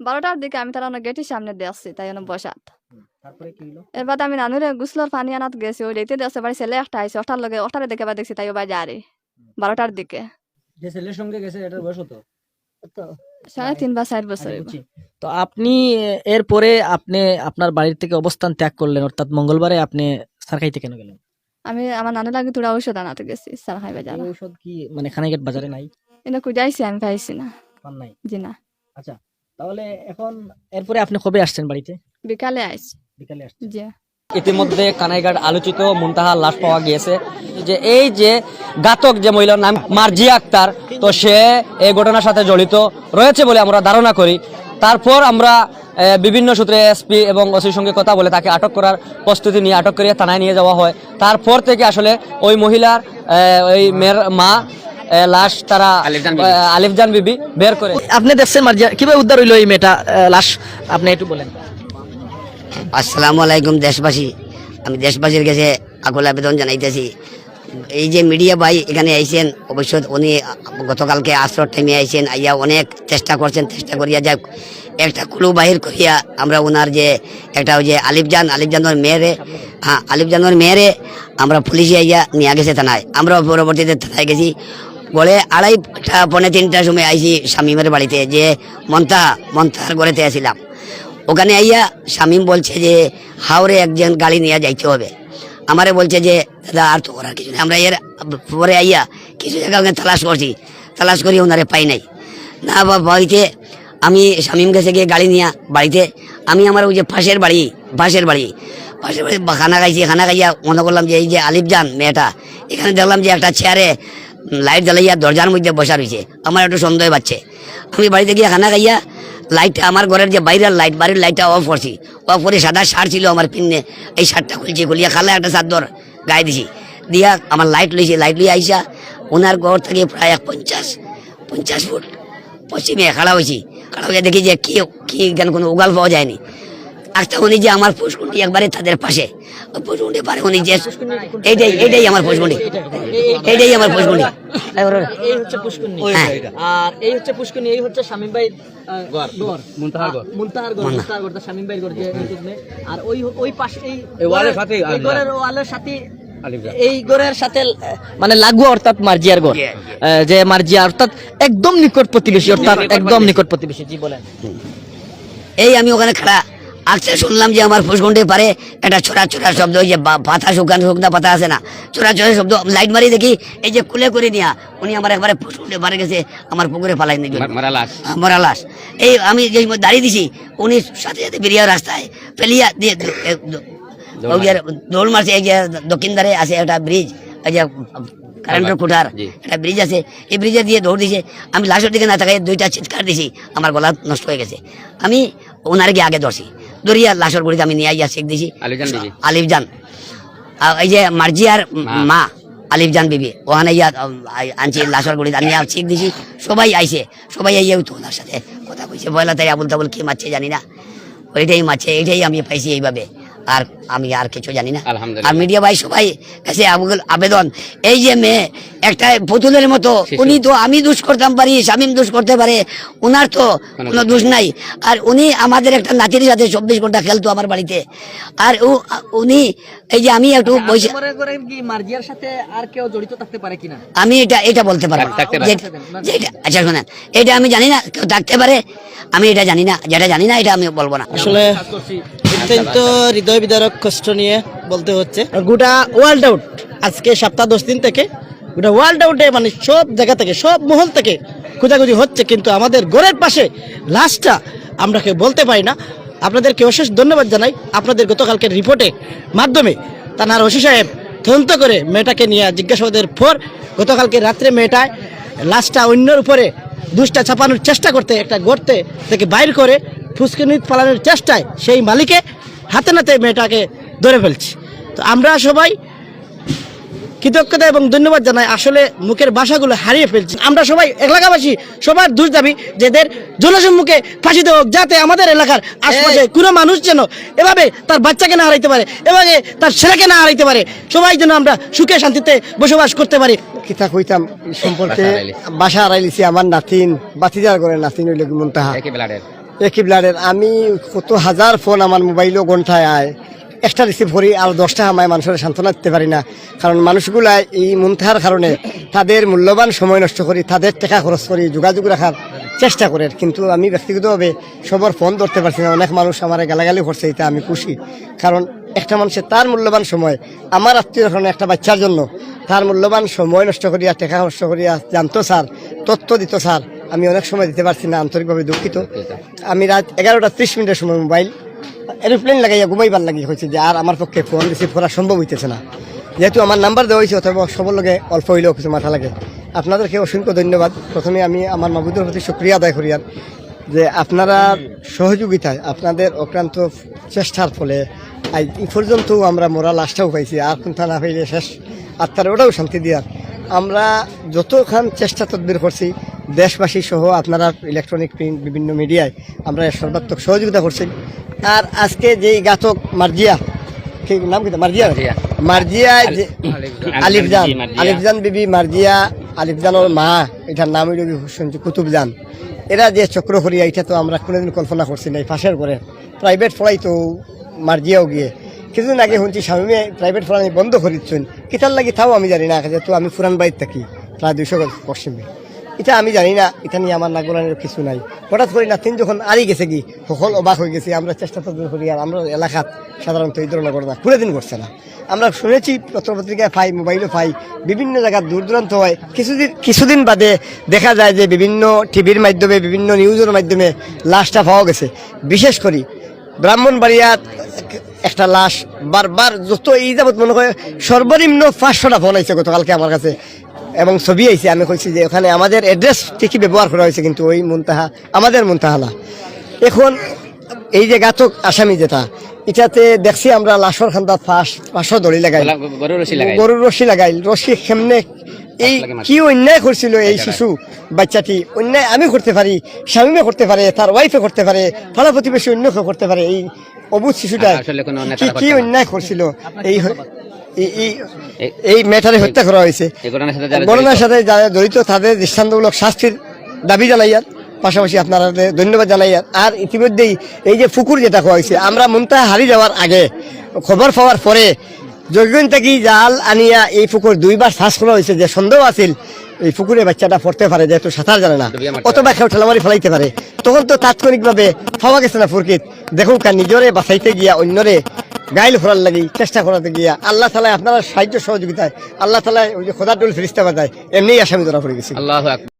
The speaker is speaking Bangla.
12টার দিকে আমি তারা গেটের সামনে দিয়ে আসছি, তাই বসাত। তারপরে কি হলো? এরপর আমি নানুরে গুসলোর পানি আনাত গেছি, ওই রেতে দেশে বাড়ি ছেলে একটা আইসে, ওটারে দেখে দেখছি তাই বাই যারে 12টার দিকে। যে ছেলের সঙ্গে গেছে এটার বয়স কত? 3.5 বা 4 বছর হইব। বুঝছি। তো আপনি এরপরে আপনি আপনার বাড়ির থেকে অবস্থান ত্যাগ করলেন, অর্থাৎ মঙ্গলবারে আপনি সারখাইতে কেন গেলেন? আমি আমার নানু লাগে তোরা ঔষধ আনাতে গেছি স্যার খাইবে এই যারা। ঔষধ কি মানে খানাইঘাট বাজারে নাই? এটা কুজাইছি, আমি পাইছি না। পান নাই? জি না, আচ্ছা, তাহলে এখন এরপরে আপনি কবে আসছেন বাড়িতে? বিকালে আইছি। বিকালে আসছেন। জি। ইতিমধ্যে কানাইঘাট আলোচিত মুনতাহার লাশ পাওয়া গিয়েছে। যে এই যে ঘাতক যে মহিলার নাম মার্জিয়া আক্তার, তো সে এই ঘটনার সাথে জড়িত রয়েছে বলে আমরা ধারণা করি। তারপর আমরা বিভিন্ন সূত্রে এসপি এবং ওসির সঙ্গে কথা বলে তাকে আটক করার প্রস্তুতি নিয়ে আটক করে থানায় নিয়ে যাওয়া হয়। তারপর থেকে আসলে ওই মহিলার ওই মেয়ের মা লাশ তারা আলিফজান বিবি বের করে। আপনি দেখছেন মার্জিয়া কিভাবে উদ্ধার হইলো এই মেয়েটা লাশ, আপনি একটু বলেন। আসসালামু আলাইকুম দেশবাসী, আমি দেশবাসীর কাছে আকুল আবেদন জানাইতেছি। এই যে মিডিয়া ভাই এখানে আইছেন, অবশ্য উনি গতকালকে আসর টাইমে আইছেন, আইয়া অনেক চেষ্টা করছেন, চেষ্টা করিয়া যাক একটা ক্লু বাহির করিয়া আমরা ওনার যে একটা ওই যে আলিফজানের মেয়েরে, হ্যাঁ আলিফজানের মেয়েরে আমরা পুলিশে আইয়া নিয়ে গেছে থানায়। আমরা পরবর্তীতে থানায় গেছি, বলে 2:30 পৌনে 3টার সময় আইছি শামীমের বাড়িতে, যে মন্তাহার ঘরেতে আসিলাম। ওখানে আইয়া শামীম বলছে যে হাওড়ে একজন গাড়ি নিয়ে যাইতে হবে। আমারে বলছে যে দাদা আর তো করার কিছু নেই। আমরা এর পরে আইয়া কিছু জায়গা ওখানে তালাশ করি ওনারে পাই নাই না বাড়িতে। আমি শামীম গেছে গিয়ে গাড়ি নিয়ে বাড়িতে, আমি আমার ওই যে পাশের বাড়ি খানা খাইয়া মনে করলাম যে এই যে আলিফজান মেয়েটা, এখানে দেখলাম যে একটা চেয়ারে লাইট জ্বালাইয়া দরজার মধ্যে বসা রয়েছে। আমার একটু সন্দেহ পাচ্ছে। আমি বাড়িতে গিয়ে খানা খাইয়া লাইটটা, আমার ঘরের যে বাইরের লাইট, বাড়ির লাইটটা অফ করে সাদা শার্ট ছিল আমার পিনে, এই শার্টটা খুলিয়া খালা একটা চাদর গায়ে দিছি, দিয়া আমার লাইট লইয়া আইসা ওনার ঘর থেকে প্রায় 50 ফুট পশ্চিমে খাড়া হয়ে দেখি যে কি কেন কোনো উগাল পাওয়া যায়নি। একটা উনি যে আমার পুষ্কুন্ডি একবারে তাদের পাশে, পুষ্কুন্ডি পারে উনি যে এইটাই আমার পুষ্কুন্ডি, এই হচ্ছে পুষ্কুনি, আর এই হচ্ছে পুষ্কুনি, এই হচ্ছে শামীম ভাই ঘর, মুনতাহার ঘর, শামীম ভাই ঘর যে আর ওই পাশে এই ওয়ালের সাথে এই ঘরের সাথে মানে লাগু, অর্থাৎ মার্জিয়ার ঘর, যে মার্জিয়া অর্থাৎ একদম নিকট প্রতিবেশী, অর্থাৎ একদম নিকট প্রতিবেশী। জি বলেন। এই আমি ওখানে খাড়া আজকে শুনলাম যে আমার ফুসকুন্ডে পারে একটা ছোড়া শব্দ, ওই যে পাতা শুকনা পাতা আছে না, ছোড়া শব্দ। লাইট মারি দেখি এই যে খুলে করে নিয়া উনি আমার একবারে ফুসকুন্ডে পারে গেছে, আমার পুকুরে ফালাই নিয়ে মরা লাশ। এই আমি যে দাঁড়িয়ে দিছি, উনি সাথে বেরিয়ে রাস্তায় ফেলিয়া দিয়ে দৌড় মারছে। এই যে দক্ষিণ ধারে আছে একটা ব্রিজ, এই যে কারেন্টের খুঁটার একটা ব্রিজ আছে, এই ব্রিজে দিয়ে দৌড় দিছে। আমি লাশের দিকে না তাকাই 2টা চিৎকার দিছি, আমার গলা নষ্ট হয়ে গেছে। আমি ওনার গিয়ে আগে দৌড়িয়া লাশের গুড়িতে আমি নিয়ে আইয়া শেখ দিছি আলিফজান, এই যে মার্জিয়ার মা আলিফজান বিবি, ওখানে ইয়া আনছি লাশের গুড়িতে আমি শেখ দিছি। সবাই আইয়া তো ওনার সাথে কথা কইছে, বয়লা তাই আবুল তাবুল কি মারছে জানি না, ওইটাই মারছে, এইটাই আমি পাইছি এইভাবে, আর আমি আর কিছু জানি না। আর মিডিয়া ভাই সবাই কাছে আবেদন, এই যে মেয়ে একটা পুতুলের মতো, উনি তো আমি দোষ করতাম পারি, শামীম দোষ করতে পারে, উনার তো কোনো দোষ নাই। আর উনি আমাদের একটা নাতির সাথে 24 ঘন্টা খেলতো আমার বাড়িতে। আর উনি এই যে আমি একটু মার্জিয়ার সাথে আর কেউ জড়িত থাকতে পারে কিনা আমি এটা বলতে পারবো না। আচ্ছা শোনেন, এটা আমি জানি না, কেউ থাকতে পারে, আমি এটা জানি না, যেটা জানি না এটা আমি বলবো না। আসলে অত্যন্ত হৃদয় বিদারক কষ্ট নিয়ে বলতে হচ্ছে, গোটা ওয়ার্ল্ড আউট আজকে সপ্তাহ 10 দিন থেকে গোটা ওয়ার্ল্ড আউটে মানে সব জায়গা থেকে, সব মহল থেকে খোঁজাখুঁজি হচ্ছে, কিন্তু আমাদের ঘরের পাশে লাশটা আমরা কেউ বলতে পারি না। আপনাদেরকে অশেষ ধন্যবাদ জানাই, আপনাদের গতকালকের রিপোর্টের মাধ্যমে থানার ওসি সাহেব তদন্ত করে মেয়েটাকে নিয়ে জিজ্ঞাসাবাদের পর গতকালকে রাত্রে মেয়েটায় লাশটা অন্যের উপরে দুষ্টা চাপানোর চেষ্টা করতে একটা গর্তে থেকে বাইর করে ফুসকুনি পালানোর চেষ্টায় সেই মালিকে হাতে নাতে মেয়েটাকে ধরে ফেলছে। তো আমরা সবাই কৃতজ্ঞতা এবং ধন্যবাদ জানাই। আসলে মুখের ভাষাগুলো হারিয়ে ফেলছি আমরা সবাই, এলাকাবাসী সবার দোষ দাবি যেদের জনসম্মুখে ফাঁসি দেওয়া হোক, যাতে আমাদের এলাকার আশপাশে কোনো মানুষ যেন এভাবে তার বাচ্চাকে না হারাইতে পারে, এভাবে তার ছেলেকে না হারাইতে পারে, সবাই যেন আমরা সুখে শান্তিতে বসবাস করতে পারি। কিতা কইতাম সম্পর্কে বাসা হারাইলিছি আমার নাতিন, বাতিজার করে নাতিন হইল মুনতাহা, একই ব্লাডের আমি কত হাজার ফোন আমার মোবাইলও ঘন্টায় আয়, একটা রিসিভ করি আর 10টা আমায় মানুষের সান্ত্বনা দিতে পারি না, কারণ মানুষগুলা এই মুনতাহার কারণে তাদের মূল্যবান সময় নষ্ট করি, তাদের টাকা খরচ করি, যোগাযোগ রাখার চেষ্টা করে, কিন্তু আমি ব্যক্তিগতভাবে সবার ফোন ধরতে পারছি না। অনেক মানুষ আমার গালাগালি করছে, এটা আমি খুশি, কারণ একটা মানুষের তার মূল্যবান সময়, আমার আত্মীয় কারণে একটা বাচ্চার জন্য তার মূল্যবান সময় নষ্ট করিয়া টাকা নষ্ট করিয়া জানতো স্যার, তথ্য দিত স্যার, আমি অনেক সময় দিতে পারছি না, আন্তরিকভাবে দুঃখিত। আমি রাত 11টা 30 মিনিটের সময় মোবাইল এরোপ্লেন লাগাইয়া ঘুমাইবার লাগি হয়েছে যে আর আমার পক্ষে ফোন রিসিভ করা সম্ভব হইতেছে না, যেহেতু আমার নাম্বার দেওয়া হয়েছে, অথবা সবার লগে অল্প হইলেও কিছু মাথা লাগে। আপনাদেরকে অসংখ্য ধন্যবাদ। প্রথমে আমি আমার মাহবুদের প্রতি শুকরিয়া আদায় করি আর যে আপনারা সহযোগিতায়, আপনাদের অক্লান্ত চেষ্টার ফলে আজ এই পর্যন্ত আমরা মোরা লাশটাও পাইছি, আর কোনটা না পাইলে শেষ আত্মার ওটাও শান্তি দিয়ার আমরা যতখান চেষ্টা তদবির করছি, দেশবাসী সহ আপনারা ইলেকট্রনিক প্রিন্ট বিভিন্ন মিডিয়ায় আমরা সর্বাত্মক সহযোগিতা করছি। আর আজকে যেই ঘাতক মার্জিয়া, কি নাম কি মার্জিয়া, মার্জিয়া যে আলিফজান বিবি মার্জিয়া, আলিফজানের মা, এটার নাম হইল শুনছি কুতুবজান, এরা যে চক্র করিয়া, এটা তো আমরা কোনোদিন কল্পনা করছি না। পাশের করে প্রাইভেট পড়াই তো মার্জিয়াও গিয়ে কিছুদিন আগে শুনছি স্বামী প্রাইভেট পড়ানি বন্ধ করিচ্ছেন, কিতার লাগি তাও আমি জানি না, যেহেতু আমি পুরান বাড়ির থাকি প্রায় 200 গজ পশ্চিমে, এটা আমি জানি না, এটা নিয়ে আমার নাগলানের কিছু নাই। হঠাৎ করে নাতিন যখন আরি গেছে কি সকল অবাক হয়ে গেছি, আমরা চেষ্টা তো করি, আর আমরা এলাকাত সাধারণত এই ধরনের ঘটনা কোনোদিন ঘটছে না। আমরা শুনেছি পত্রপত্রিকায় পাই, মোবাইলও পাই, বিভিন্ন জায়গার দূর দূরান্ত হয়, কিছুদিন বাদে দেখা যায় যে বিভিন্ন টিভির মাধ্যমে, বিভিন্ন নিউজের মাধ্যমে লাশটা পাওয়া গেছে। বিশেষ করে ব্রাহ্মণবাড়িয়াত একটা লাশ বারবার, যত এই যাবৎ মনে হয় সর্বনিম্ন 500টা ফোন আইছে গতকালকে আমার কাছে, এবং ছবি আইছে। আমি কইছি যে ওখানে আমাদের অ্যাড্রেস ঠিকই ব্যবহার করা হয়েছে, কিন্তু ওই মুনতাহা আমাদের মুনতাহা না। এখন এই যে ঘাতক আসামি যেটা, এটাতে দেখছি আমরা লাশর খান্দাত 500 দড়ি লাগাই, গরুর রশি লাগাই, রশি কেমনে, এই কি অন্যায় করছিল এই শিশু বাচ্চাটি, অন্যায় আমি করতে পারি, স্বামীমে করতে পারে, তার ওয়াইফে করতে পারে, পাড়া প্রতিবেশী অন্য কেউ করতে পারে, এই অবুধ শিশুটা কি অন্যায় করছিল, এই মেয়েটারে হত্যা করা হয়েছে। ঘটনার সাথে যারা জড়িত তাদের দৃষ্টান্তমূলক শাস্তির দাবি জানাইয়ার পাশাপাশি আপনারা ধন্যবাদ জানাইয়ার। আর ইতিমধ্যেই এই যে পুকুর যেটা হওয়া হয়েছে, আমরা মুনতাহা হারিয়ে যাওয়ার আগে খবর পাওয়ার পরে যজ্ঞন থেকে জাল আনিয়া এই পুকুর 2বার সার্চ করা হয়েছে, যে সন্দেহ আছিল এই পুকুরে বাচ্চাটা পড়তে পারে, যেহেতু সাঁতার জানে না, অথবা কেউ ঠেলামারি ফেলাইতে পারে। তখন তো তাৎক্ষণিকভাবে পাওয়া গেছে না ফুরকিত, দেখুন নিজরে বাঁচাইতে গিয়া অন্যরে গাইল ফোরার লাগি চেষ্টা করাতে গিয়া আল্লাহ তাআলা আপনারা সাহায্য সহযোগিতায়, আল্লাহ তাআলা ওই যে খোদার ডোল ফেরেশতা বাজায়, এমনি আসামি ধরা পড়ে গেছে।